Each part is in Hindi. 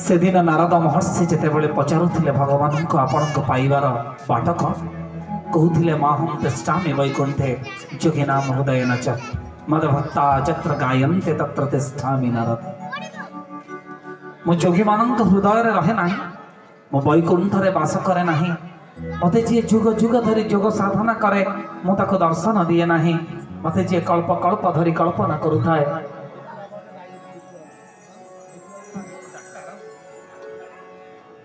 से दिन नारद महर्षि जितेबले पचारुले भगवान को आपण को पाइबार बाट कौन कहते माहम तिष्ठामि वैकुंठे जोगी नाम हृदय न च मदभक्ता जत्र गायन्ते तत्र तिष्ठामि नारद। मु जोगी मान हृदय रहे ना, मु वैकुंठ रे बास करे ना, मते जी जुग जुग धरी जोग साधना करे मु ताको दर्शन दिए ना, मते जी कल्प कल्प धरी कल्पना करुथाए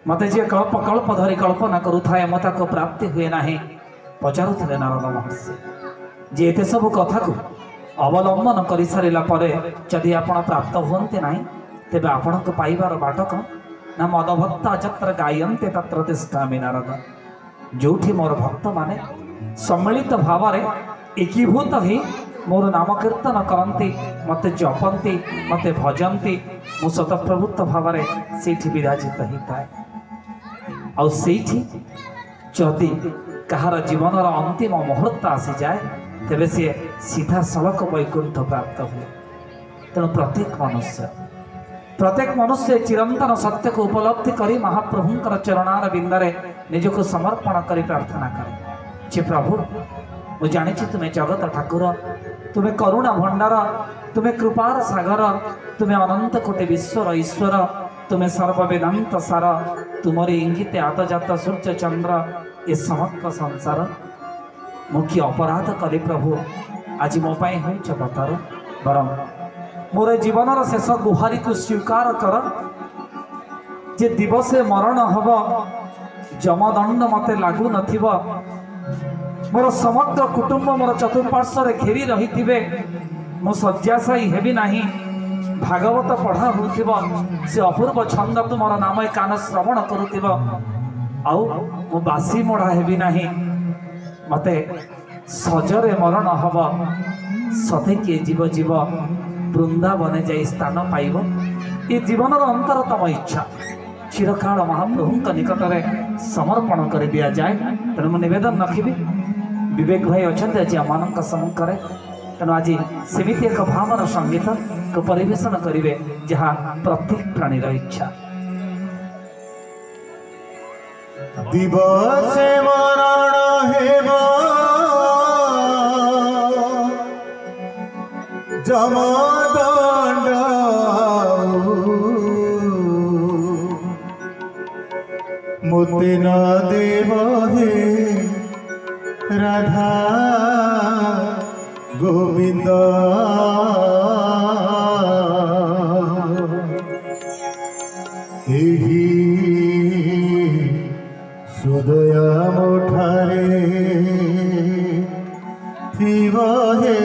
मते जी कल्प कल्प धरी कल्पना करुथाए मो ताको प्राप्ति हुए ना। पचारुले नारद महर्षि जे एते सब कथा को अवलंबन कर सारा पर जदि आपण प्राप्त हुए ना तेबे आपण को पाइबार बाट कौन ना मदभक्ता जत्र गायन्ते तत्र तिष्ठामि नारद। जोठी मोर भक्त माने सम्मिलित भाव एकीभूत ही मोर नाम कीर्तन करती मते जपंती मते भजंती मु स्वतःप्रवृत्त भाव से विराजित होता है। आउ सेठी जदि कहार जीवन अंतिम मुहूर्त आसी जाए तेबे सी सीधा सड़क वैकुंठ प्राप्त हुए। तेणु प्रत्येक मनुष्य चिरंतन सत्य को उपलब्धि करी महाप्रभुंकर चरणार बिंदरे निजको समर्पण करी प्रार्थना करे जे प्रभु मु जानी तुम्हें जगत ठाकुर, तुम्हें करुणा भंडार, तुम्हें कृपार सागर, तुम्हें अनंत कोटि विश्वर ईश्वर, तुम्हें सर्ववेदांत सार, तुमरी इंगिते आतजात सूर्य चंद्र ये समग्र संसार मुख्य अपराध करी प्रभु आज मो पाई होइछ बतर बरम मोर जीवन शेष गुहारी को स्वीकार कर जे दिवसे मरण हब जमदंड मते लागू नथिब मोर समग्र कुटुंब मोर चतुर्पार्श्व घेरी रही मो शय्याशायी हेबी नाही भागवत पढ़ा होउथिबो से अपूर्व छंद तुमर नाम कान श्रवण करुथिबो आउ मो बासी मोड़ा हेबी नाही मते सजरे मरण हब सते किए जीव जीव वृंदावन जाई स्थान पाइब ये जीवन अंतरतम इच्छा चिरकाल महाप्रभु निकट में समर्पण कर दिया जाए। तेणु मुझे निवेदन रखी विवेक भाई अच्छा आज आम सम्मुखें तेणु आज सेमिति एक भावर संगीत को परिवेशन करेंगे जहाँ प्रत्येक प्राणीर इच्छा। दिवसे मरण हेबा जमदंड मुक्ति न देव हे राधा गोविंद सुदया मुठारे थिव हे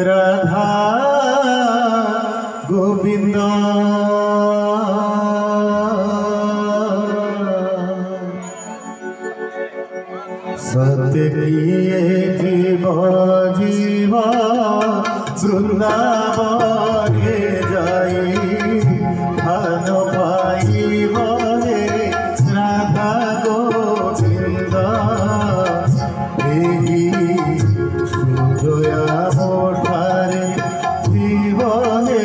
राधा गोविंद सत्य किए जीव जीव वृंदावन जाई धन पाइब हे राधा गोविंद सुदया मोठारे जीव हे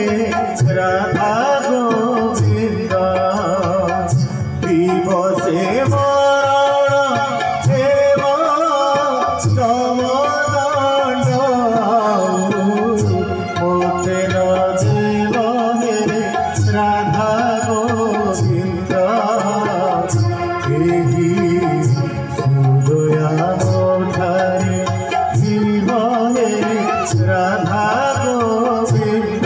राधा गोविंद दिवसे राधा गोविंद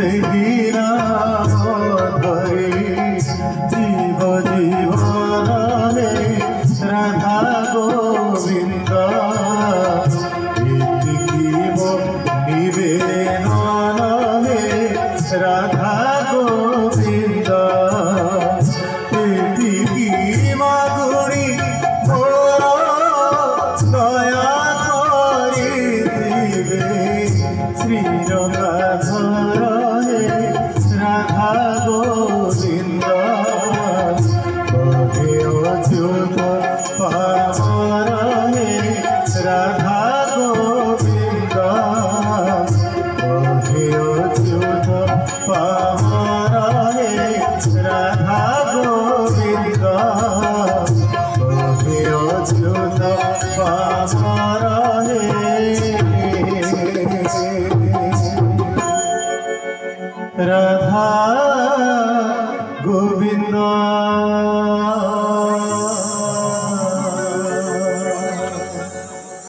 ସେହି ନାମ ଧରି জীব জীবনে রাধা গোবিন্দ এতিকি মো নিবেদনে রাধা গোবিন্দ এতিকি মাগুরি মোর দয়া করিবে শ্রীরঙ্গাধর হে রাধা গোবিন্দ কহে অচ্যুত পামর হে রাধা গোবিন্দ কহে অচ্যুত পামর হে রাধা গোবিন্দ কহে অচ্যুত পামর হে রাধা গোবিন্দ।